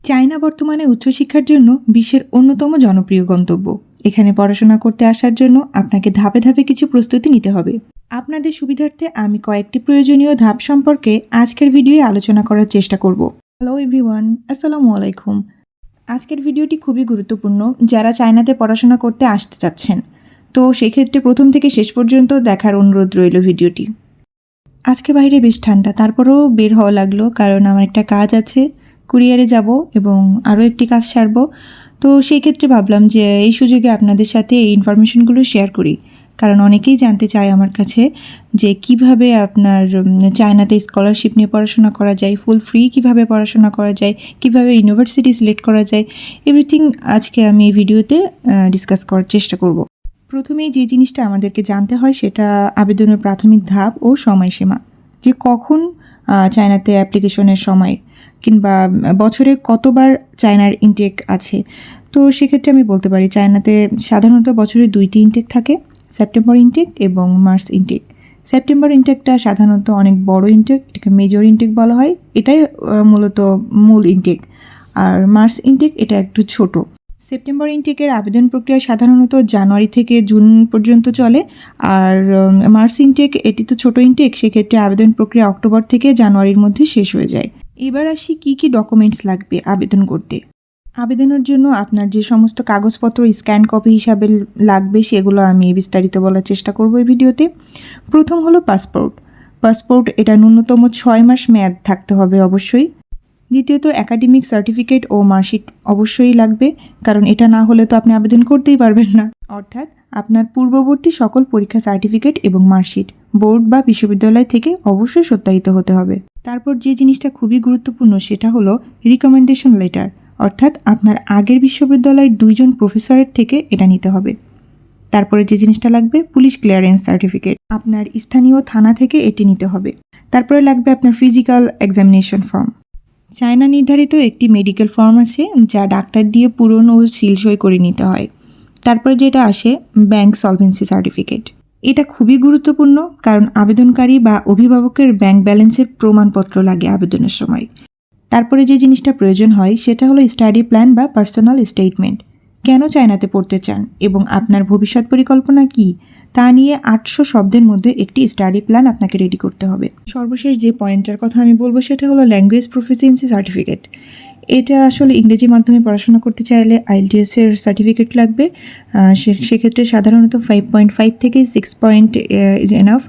China বর্তমানে উচ্চশিক্ষার জন্য বিশ্বের অন্যতম জনপ্রিয় গন্তব্য। এখানে পড়াশোনা করতে আসার জন্য আপনাকে ধাপে ধাপে কিছু প্রস্তুতি নিতে হবে। আপনাদের সুবিধার্থে আমি কয়েকটি প্রয়োজনীয় ধাপ সম্পর্কে আজকের ভিডিওয়ে আলোচনা করার চেষ্টা করব। হ্যালো এভরিওয়ান, আসসালামু আলাইকুম। আজকের ভিডিওটি খুবই গুরুত্বপূর্ণ যারা চায়নাতে পড়াশোনা করতে আসতে চাচ্ছেন। তো সেক্ষেত্রে প্রথম থেকে শেষ পর্যন্ত দেখার অনুরোধ রইল ভিডিওটি। আজকে বাইরে বেশ ঠান্ডা, তারপরেও বের হওয়া লাগলো কারণ আমার একটা কাজ আছে, কুরিয়ারে যাব এবং আরও একটি কাজ সারব। তো সেই ক্ষেত্রে ভাবলাম যে এই সুযোগে আপনাদের সাথে এই ইনফরমেশনগুলো শেয়ার করি, কারণ অনেকেই জানতে চায় আমার কাছে যে কিভাবে আপনার চায়নাতে স্কলারশিপ নিয়ে পড়াশোনা করা যায়, ফুল ফ্রি কিভাবে পড়াশোনা করা যায়, কিভাবে ইউনিভার্সিটি সিলেক্ট করা যায়, এভরিথিং আজকে আমি এই ভিডিওতে ডিসকাস করার চেষ্টা করব। প্রথমেই যে জিনিসটা আমাদেরকে জানতে হয় সেটা আবেদনের প্রাথমিক ধাপ ও সময়সীমা, যে কখন চায়নাতে অ্যাপ্লিকেশনের সময় কিংবা বছরে কতবার চায়নার ইনটেক আছে। তো সেক্ষেত্রে আমি বলতে পারি চায়নাতে সাধারণত বছরে 2টি ইনটেক থাকে, সেপ্টেম্বর ইনটেক এবং মার্চ ইনটেক। সেপ্টেম্বর ইনটেকটা সাধারণত অনেক বড় ইনটেক, এটাকে মেজর ইনটেক বলা হয়, এটাই মূলত মূল ইনটেক। আর মার্চ ইনটেক এটা একটু ছোট। সেপ্টেম্বর ইনটেকের আবেদন প্রক্রিয়া সাধারণত জানুয়ারি থেকে জুন পর্যন্ত চলে, আর মার্চ ইনটেক এটি তো ছোটো ইনটেক, সেক্ষেত্রে আবেদন প্রক্রিয়া অক্টোবর থেকে জানুয়ারির মধ্যে শেষ হয়ে যায়। এবার আসি কী কী ডকুমেন্টস লাগবে আবেদন করতে। আবেদনের জন্য আপনার যে সমস্ত কাগজপত্র স্ক্যান কপি হিসাবে লাগবে সেগুলো আমি বিস্তারিত বলার চেষ্টা করব এই ভিডিওতে। প্রথম হলো পাসপোর্ট, এটা ন্যূনতম 6 মাস মেয়াদ থাকতে হবে অবশ্যই। দ্বিতীয়ত একাডেমিক সার্টিফিকেট ও মার্কশিট অবশ্যই লাগবে, কারণ এটা না হলে তো আপনি আবেদন করতেই পারবেন না। অর্থাৎ আপনার পূর্ববর্তী সকল পরীক্ষা সার্টিফিকেট এবং মার্কশিট বোর্ড বা বিশ্ববিদ্যালয় থেকে অবশ্যই সত্যায়িত হতে হবে। তারপর যে জিনিসটা খুবই গুরুত্বপূর্ণ সেটা হলো রিকমেন্ডেশন লেটার, অর্থাৎ আপনার আগের বিশ্ববিদ্যালয়ের 2 জন প্রফেসরের থেকে এটা নিতে হবে। তারপরে যে জিনিসটা লাগবে পুলিশ ক্লিয়ারেন্স সার্টিফিকেট, আপনার স্থানীয় থানা থেকে এটি নিতে হবে। তারপরে লাগবে আপনার ফিজিক্যাল এক্সামিনেশন ফর্ম। চায়না নির্ধারিত একটি মেডিকেল ফর্ম আছে যা ডাক্তার দিয়ে পূরণ ও সিল সই করে নিতে হয়। তারপরে যেটা আসে ব্যাংক সলভেন্সি সার্টিফিকেট, এটা খুবই গুরুত্বপূর্ণ কারণ আবেদনকারী বা অভিভাবকের ব্যাংক ব্যালেন্সের প্রমাণপত্র লাগে আবেদনের সময়। তারপরে যে জিনিসটা প্রয়োজন হয় সেটা হলো স্টাডি প্ল্যান বা পার্সোনাল স্টেটমেন্ট। কেন চায়নাতে পড়তে চান এবং আপনার ভবিষ্যৎ পরিকল্পনা কী তা নিয়ে 800 শব্দের মধ্যে একটি স্টাডি প্ল্যান আপনাকে রেডি করতে হবে। সর্বশেষ যে পয়েন্টের কথা আমি বলবো সেটা হলো ল্যাঙ্গুয়েজ প্রফিসিয়েন্সি সার্টিফিকেট। এটা আসলে ইংরেজি মাধ্যমে পড়াশোনা করতে চাইলে IELTS এর সার্টিফিকেট লাগবে। সেক্ষেত্রে সাধারণত 5.5 থেকে 6 পয়েন্ট ইজ এনাফ,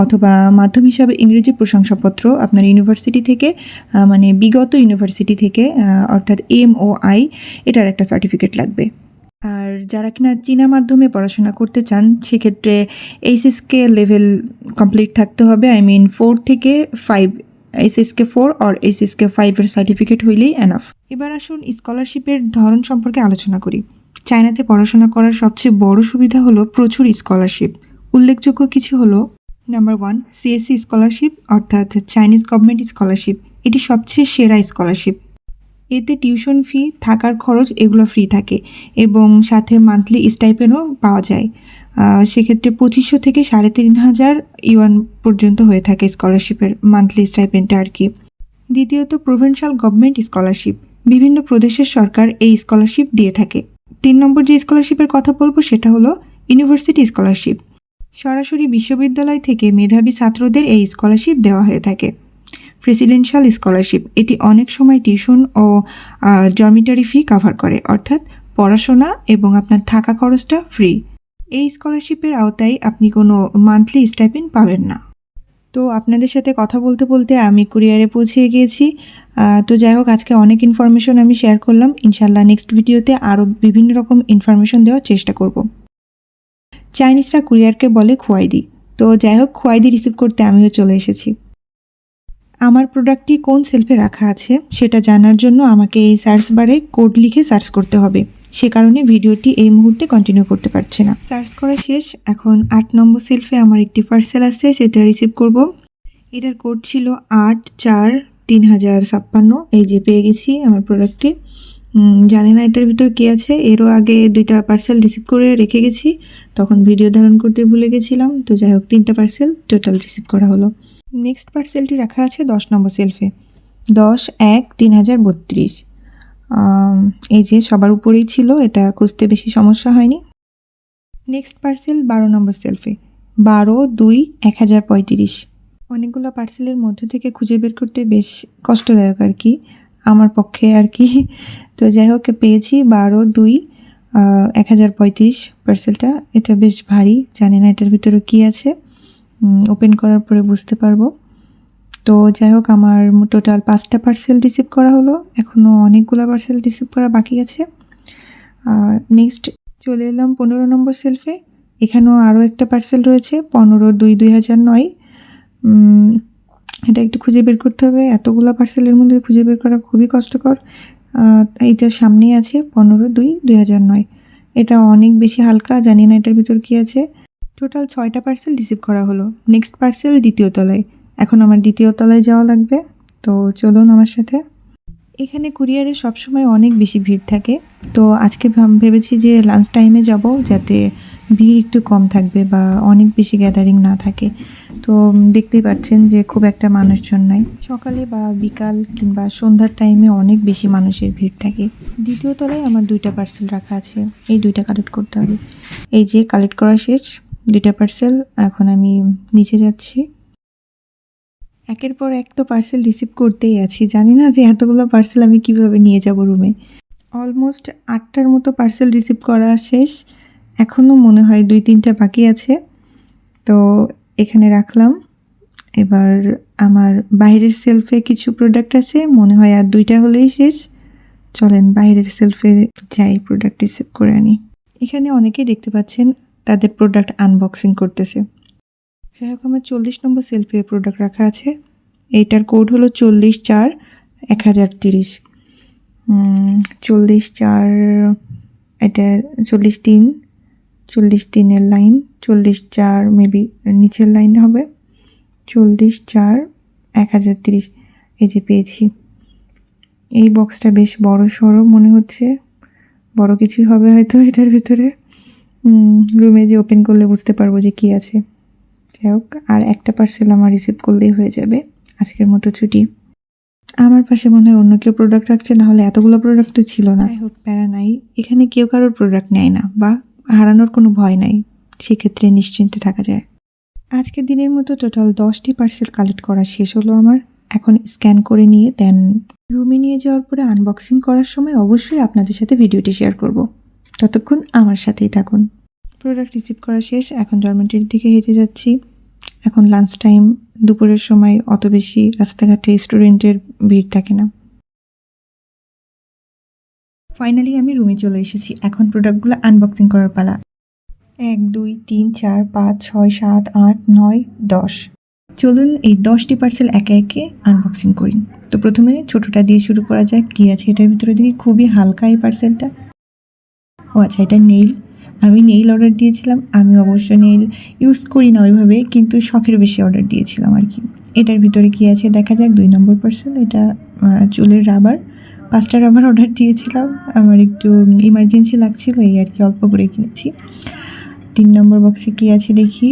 অথবা মাধ্যম হিসাবে ইংরেজি প্রশংসাপত্র আপনার ইউনিভার্সিটি থেকে, মানে বিগত ইউনিভার্সিটি থেকে, অর্থাৎ MOI, এটার একটা সার্টিফিকেট লাগবে। আর যারা কিনা চীনা মাধ্যমে পড়াশোনা করতে চান সেক্ষেত্রে HSK লেভেল কমপ্লিট থাকতে হবে, 4 থেকে 5, HSK 4 আর HSK 5 এর সার্টিফিকেট হইলেই এনাফ। এবার আসুন স্কলারশিপের ধরন সম্পর্কে আলোচনা করি। চায়নাতে পড়াশোনা করার সবচেয়ে বড় সুবিধা হলো প্রচুর স্কলারশিপ। উল্লেখযোগ্য কিছু হলো, নাম্বার 1 CSC স্কলারশিপ, অর্থাৎ চাইনিজ গভর্নমেন্ট স্কলারশিপ। এটি সবচেয়ে সেরা স্কলারশিপ। এতে টিউশন ফি, থাকার খরচ এগুলো ফ্রি থাকে এবং সাথে মান্থলি স্টাইপেন্ডও পাওয়া যায়। সেক্ষেত্রে 2500 থেকে 3500 ইউয়ান পর্যন্ত হয়ে থাকে স্কলারশিপের মান্থলি স্টাইপেন্ডটা আর কি। দ্বিতীয়ত প্রভিন্সিয়াল গভর্নমেন্ট স্কলারশিপ, বিভিন্ন প্রদেশের সরকার এই স্কলারশিপ দিয়ে থাকে। 3 নম্বর যে স্কলারশিপের কথা বলবো সেটা হলো ইউনিভার্সিটি স্কলারশিপ। সরাসরি বিশ্ববিদ্যালয় থেকে মেধাবী ছাত্রদের এই স্কলারশিপ দেওয়া হয়ে থাকে। প্রেসিডেন্সিয়াল স্কলারশিপ, এটি অনেক সময় টিউশন ও ডরমিটরি ফি কভার করে, অর্থাৎ পড়াশোনা এবং আপনার থাকা খরচটা ফ্রি। এই স্কলারশিপের আওতায় আপনি কোনো মান্থলি স্টাইপেন্ড পাবেন না। তো আপনাদের সাথে কথা বলতে বলতে আমি কুরিয়ারে পৌঁছে গিয়েছি। তো যাই হোক, আজকে অনেক ইনফরমেশন আমি শেয়ার করলাম। ইনশাল্লাহ নেক্সট ভিডিওতে আরও বিভিন্ন রকম ইনফরমেশন দেওয়ার চেষ্টা করব। চাইনিজরা কুরিয়ারকে বলে খোয়াইদি। তো যাই হোক, খোয়াইদি রিসিভ করতে আমিও চলে এসেছি। আমার প্রোডাক্টটি কোন সেলফে রাখা আছে সেটা জানার জন্য আমাকে এই সার্চ বারে কোড লিখে সার্চ করতে হবে, সে কারণে ভিডিওটি এই মুহূর্তে কন্টিনিউ করতে পারছি না। সার্চ করা শেষ, এখন 8 নম্বর সেলফে আমার একটি পার্সেল আছে, সেটা রিসিভ করব। এটার কোড ছিল 84356। এই যে পেয়ে গেছি আমার প্রোডাক্টটি। জানি না এটার ভিতর কী আছে, এরও আগে 2টা পার্সেল রিসিভ করে রেখে গেছি, তখন ভিডিও ধারণ করতে ভুলে গেছিলাম। তো যাই হোক, 3টা পার্সেল টোটাল রিসিভ করা হলো। নেক্সট পার্সেলটি রাখা আছে 10 নম্বর সেলফে, 10-1-3032। এই যে সবার উপরেই ছিল, এটা খুঁজতে বেশি সমস্যা হয়নি। নেক্সট পার্সেল 12 নম্বর সেলফে, 12-2-1035। অনেকগুলো পার্সেলের মধ্যে থেকে খুঁজে বের করতে বেশ কষ্টদায়ক আর কি, আমার পক্ষে আর কি। তো যাই হোক, পেয়েছি 12-2-1035 পার্সেলটা। এটা বেশ ভারী, জানি না এটার ভিতরে কী আছে, ওপেন করার পরে বুঝতে পারবো। তো যাই হোক, আমার টোটাল 5টা পার্সেল রিসিভ করা হলো, এখনও অনেকগুলো পার্সেল রিসিভ করা বাকি আছে। নেক্সট চলে এলাম 15 নম্বর সেলফে, এখানেও আরও একটা পার্সেল রয়েছে, 15-2-2009। এটা একটু খুঁজে বের করতে হবে, এতগুলো পার্সেলের মধ্যে খুঁজে বের করা খুবই কষ্টকর। এইটা সামনেই আছে 15-2-2009। এটা অনেক বেশি হালকা, জানি না এটার ভিতর কী আছে। টোটাল 6টা পার্সেল রিসিভ করা হলো। নেক্সট পার্সেল 2য় তলায়, এখন আমার 2য় তলায় যাওয়া লাগবে, তো চলুন আমার সাথে। এখানে কুরিয়ারে সবসময় অনেক বেশি ভিড় থাকে, তো আজকে ভেবেছি যে লাঞ্চ টাইমে যাব, যাতে ভিড় একটু কম থাকবে বা অনেক বেশি গ্যাদারিং না থাকে। তো দেখতেই পাচ্ছেন যে খুব একটা মানুষজন নাই। সকালে বা বিকাল কিংবা সন্ধ্যার টাইমে অনেক বেশি মানুষের ভিড় থাকে। 2য় তলায় আমার 2টা পার্সেল রাখা আছে, এই 2টা কালেক্ট করতে হবে। এই যে কালেক্ট করা শেষ 2টা পার্সেল, এখন আমি নিচে যাচ্ছি। একের পর এক তো পার্সেল রিসিভ করতেই আছি, জানি না যে এতগুলো পার্সেল আমি কিভাবে নিয়ে যাব রুমে। অলমোস্ট 8টার মতো পার্সেল রিসিভ করা শেষ, এখনও মনে হয় 2-3টা বাকি আছে। তো এখানে রাখলাম। এবার আমার বাইরের সেলফে কিছু প্রোডাক্ট আছে, মনে হয় আর 2টা হলেই শেষ। চলেন বাইরের সেলফে যাই, প্রোডাক্ট রিসিভ করে আনি। এখানে অনেকেই দেখতে পাচ্ছেন তাদের প্রোডাক্ট আনবক্সিং করতেছে। যাই হোক, আমার 40 নম্বর সেলফে প্রোডাক্ট রাখা আছে, এইটার কোড হলো 40-4-1030। 40-4, এটা 43-43-এর লাইন, 44 মেবি নিচের লাইন হবে, 40-4-1030। এই যে পেয়েছি। এই বক্সটা বেশ বড় সড়ো মনে হচ্ছে, বড় কিছুই হবে হয়তো এটার ভিতরে। রুমে যে ওপেন করলে বুঝতে পারবো যে কী আছে। যাই হোক, আর একটা পার্সেল আমার রিসিভ করলেই হয়ে যাবে, আজকের মতো ছুটি। আমার পাশে মনে হয় অন্য কেউ প্রোডাক্ট রাখছে, নাহলে এতগুলো প্রোডাক্ট তো ছিল না। যাই হোক, প্যারা নাই, এখানে কেউ কারোর প্রোডাক্ট নেয় না বা হারানোর কোনো ভয় নাই, সেক্ষেত্রে নিশ্চিন্তে থাকা যায়। আজকের দিনের মতো টোটাল 10টি পার্সেল কালেক্ট করা শেষ হলো আমার। এখন স্ক্যান করে নিয়ে দেন রুমে নিয়ে যাওয়ার পরে আনবক্সিং করার সময় অবশ্যই আপনাদের সাথে ভিডিওটি শেয়ার করব, ততক্ষণ আমার সাথেই থাকুন। প্রোডাক্ট রিসিভ করা শেষ, এখন ডরমেটরির দিকে হেঁটে যাচ্ছি। এখন লাঞ্চ টাইম, দুপুরের সময় অত বেশি রাস্তাঘাটে স্টুডেন্টের ভিড় থাকে না। ফাইনালি আমি রুমে চলে এসেছি, এখন প্রোডাক্টগুলো আনবক্সিং করার পালা। 1, 2, 3, 4, 5, 6, 7, 8, 9, 10। চলুন এই 10টি পার্সেল একে একে আনবক্সিং করি। তো প্রথমে ছোটোটা দিয়ে শুরু করা যাক, কী আছে এটার ভিতরে দেখি। খুবই হালকা এই পার্সেলটা। ও আচ্ছা, এটা নেইল। আমি নেইল অর্ডার দিয়েছিলাম, আমি অবশ্য নেইল ইউজ করি না ওইভাবে, কিন্তু শখের বেশি অর্ডার দিয়েছিলাম আর কি। এটার ভিতরে কী আছে দেখা যাক। 2 নম্বর পার্সেল, এটা চুলের রাবার। 5টা রাবার অর্ডার দিয়েছিলাম, আমার একটু ইমার্জেন্সি লাগছিল, এই আর কি, অল্প করে কিনেছি। 3 নম্বর বক্সে কী আছে দেখি।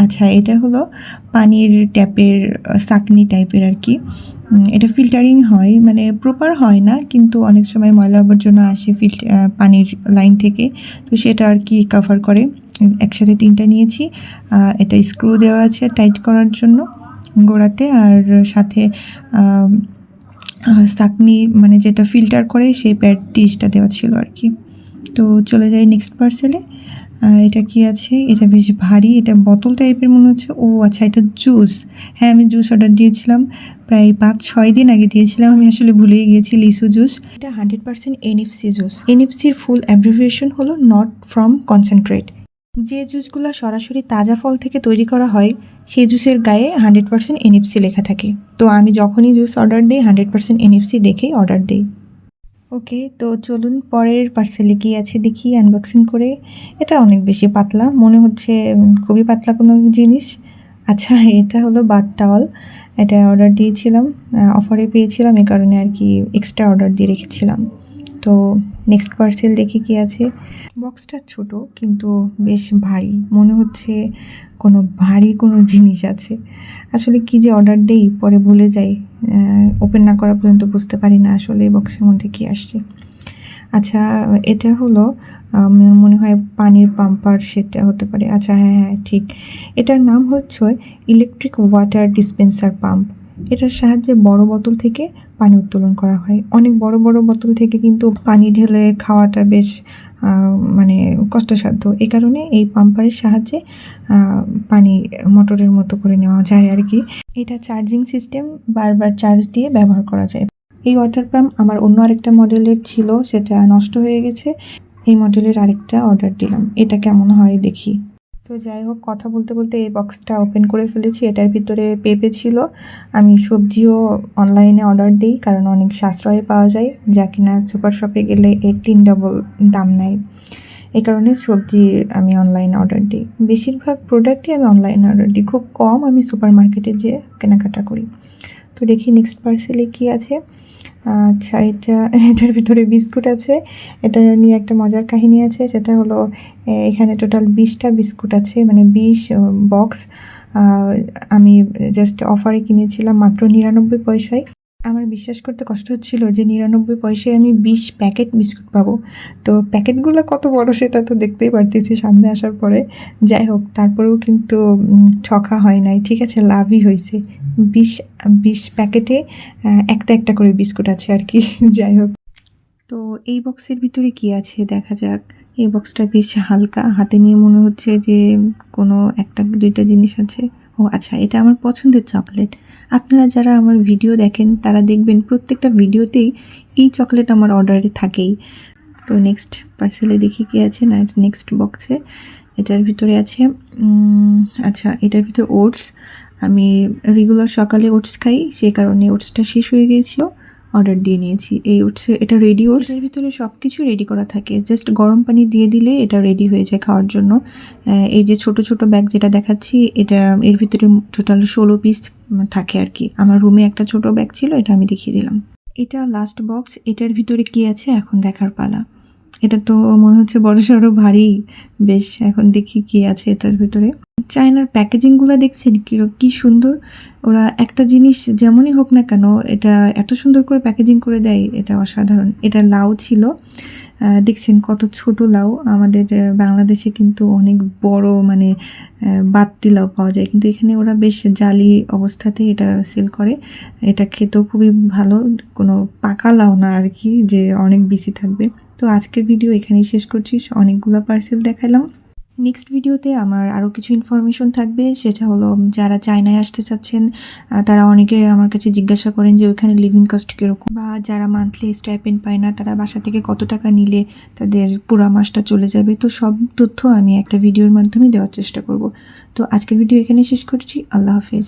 আচ্ছা, এটা হলো পানির ট্যাপের সাকনি টাইপের আর কি। এটা ফিল্টারিং হয়, মানে প্রপার হয় না, কিন্তু অনেক সময় ময়লা আবর্জনা আসে পানির লাইন থেকে, তো সেটা আর কি কভার করে। একসাথে 3টা নিয়েছি। এটা স্ক্রু দেওয়া আছে টাইট করার জন্য গোড়াতে, আর সাথে সাকনি মানে যেটা ফিল্টার করে সেই প্যাড 30টা দেওয়া ছিল আর কি। তো চলে যাই নেক্সট পার্সেলে। এটা কি আছে, এটা বেশ ভারী, এটা বোতল টাইপের মনে হচ্ছে। ও আচ্ছা, এটা জুস। হ্যাঁ, আমি জুস অর্ডার দিয়েছিলাম, প্রায় 5-6 দিন আগে দিয়েছিলাম, আমি আসলে ভুলেই গিয়েছি। লিচু জুস, এটা 100% এনএফসি জুস। এনএফসির ফুল অ্যাব্রিভিয়েশন হলো নট ফ্রম কনসেন্ট্রেট। যে জুসগুলো সরাসরি তাজা ফল থেকে তৈরি করা হয়, সেই জুসের গায়ে 100% এনএফসি লেখা থাকে। তো আমি যখনই জুস অর্ডার দিই 100% এনএফসি দেখেই অর্ডার দিই। ওকে, তো চলুন পরের পার্সেলে কী আছে দেখি আনবক্সিং করে। এটা অনেক বেশি পাতলা মনে হচ্ছে, খুবই পাতলা কোনো জিনিস। আচ্ছা, এটা হলো বাথ টাওয়াল। এটা অর্ডার দিয়েছিলাম, অফারে পেয়েছিলাম, এই কারণে আর কি এক্সট্রা অর্ডার দিয়ে রেখেছিলাম। তো নেক্সট পার্সেল দেখি কি আছে। বক্সটা ছোট কিন্তু বেশ ভারী, মনে হচ্ছে ভারী কোনো জিনিস আছে। আসলে কি যে অর্ডার দেই পরে ভুলে যাই, ওপেন না করা পর্যন্ত বুঝতে পারি না আসলে এই বক্সের মধ্যে কী আসছে। আচ্ছা, এটা হলো মনে হয় পানির পাম্পার, সেটা হতে পারে। আচ্ছা হ্যাঁ হ্যাঁ ঠিক, এটার নাম হচ্ছে ইলেকট্রিক ওয়াটার ডিসপেন্সার পাম্প। এটার সাহায্যে বড় বোতল থেকে পানি উত্তোলন করা হয়। অনেক বড় বড় বোতল থেকে কিন্তু পানি ঢেলে খাওয়াটা বেশ মানে কষ্টসাধ্য। এই কারণে এই পাম্পারের সাহায্যে পানি মোটরের মতো করে নেওয়া যায় আর কি। এটা চার্জিং সিস্টেম, বারবার চার্জ দিয়ে ব্যবহার করা যায়। এই ওয়াটার পাম্প আমার অন্য আরেকটা মডেলের ছিল, সেটা নষ্ট হয়ে গেছে। এই মডেলের আরেকটা অর্ডার দিলাম, এটা কেমন হয় দেখি। তো যাই হোক, কথা বলতে বলতে এই বক্সটা ওপেন করে ফেলেছি। এটার ভিতরে পেঁপে ছিল। আমি সবজিও অনলাইনে অর্ডার দিই কারণ অনেক সাশ্রয়ে পাওয়া যায়, যা কিনা সুপার শপে গেলে এর 3 ডবল দাম নেয়। এই কারণে সবজি আমি অনলাইনে অর্ডার দিই। বেশিরভাগ প্রোডাক্টই আমি অনলাইনে অর্ডার দিই, খুব কম আমি সুপার মার্কেটে যেয়ে কেনাকাটা করি। তো দেখি নেক্সট পার্সেলে কি আছে। আচ্ছা, এটার ভিতরে বিস্কুট আছে। এটা নিয়ে একটা মজার কাহিনী আছে, সেটা হলো এখানে টোটাল 20টা বিস্কুট আছে, মানে 20 বক্স। আমি জাস্ট অফারে কিনেছিলাম মাত্র 99 পয়সায়। আমার বিশ্বাস করতে কষ্ট হচ্ছিল যে 99 পয়সায় আমি 20 প্যাকেট বিস্কুট পাবো। তো প্যাকেটগুলো কত বড় সেটা তো দেখতেই পারতেছি সামনে আসার পরে। যাই হোক, তারপরেও কিন্তু ঠকা হয় নাই, ঠিক আছে, লাভই হয়েছে। 20 প্যাকেটে একটা একটা করে বিস্কুট আছে আর কি। যাই হোক, তো এই বক্সের ভিতরে কি আছে দেখা যাক। এই বক্সটা বেশ হালকা, হাতে নিয়ে মনে হচ্ছে যে কোনো একটা দুইটা জিনিস আছে। ও আচ্ছা, এটা আমার পছন্দের চকলেট। আপনারা যারা আমার ভিডিও দেখেন তারা দেখবেন প্রত্যেকটা ভিডিওতেই এই চকলেট আমার অর্ডারে থাকেই। তো নেক্সট পার্সেলে দেখি কি আছে। না, নেক্সট বক্সে এটার ভিতরে আছে আচ্ছা, এটার ভিতরে ওটস। আমি রেগুলার সকালে ওটস খাই, সেই কারণে ওটসটা শেষ হয়ে গিয়েছিল, অর্ডার দিয়ে নিয়েছি। এই ওটসে, এটা রেডি ওটসের ভিতরে সব কিছু রেডি করা থাকে, জাস্ট গরম পানি দিয়ে দিলে এটা রেডি হয়ে যায় খাওয়ার জন্য। এই যে ছোট ছোট ব্যাগ যেটা দেখাচ্ছি, এটা এর ভিতরে টোটাল 16 পিস থাকে আর কি। আমার রুমে একটা ছোট ব্যাগ ছিল, এটা আমি দেখিয়ে দিলাম। এটা লাস্ট বক্স, এটার ভিতরে কি আছে এখন দেখার পালা। এটা তো মনে হচ্ছে বড়সড় ভারী বেশ। এখন দেখি কি আছে এটার ভিতরে। চায়নার প্যাকেজিংগুলো দেখছেন কি সুন্দর। ওরা একটা জিনিস যেমনই হোক না কেন, এটা এত সুন্দর করে প্যাকেজিং করে দেয়, এটা অসাধারণ। এটা লাউ ছিল, দেখছেন কত ছোট লাউ। আমাদের বাংলাদেশে কিন্তু অনেক বড় মানে বাত্তি লাউ পাওয়া যায়, কিন্তু এখানে ওরা বেশ জালি অবস্থাতেই এটা সেল করে। এটা খেতেও খুবই ভালো, কোনো পাকা লাউ না আর কি যে অনেক বেশি থাকবে। তো আজকের ভিডিও এখানেই শেষ করছি, অনেকগুলো পার্সেল দেখালাম। নেক্সট ভিডিওতে আমার আরও কিছু ইনফরমেশন থাকবে, সেটা হলো যারা চায়নায় আসতে চাচ্ছেন তারা অনেকে আমার কাছে জিজ্ঞাসা করেন যে ওইখানে লিভিং কস্ট কীরকম, বা যারা মান্থলি স্টাইপেন্ড পায় না তারা বাসা থেকে কত টাকা নিলে তাদের পুরো মাসটা চলে যাবে। তো সব তথ্য আমি একটা ভিডিওর মাধ্যমে দেওয়ার চেষ্টা করব। তো আজকের ভিডিও এখানে শেষ করছি। আল্লাহ হাফেজ।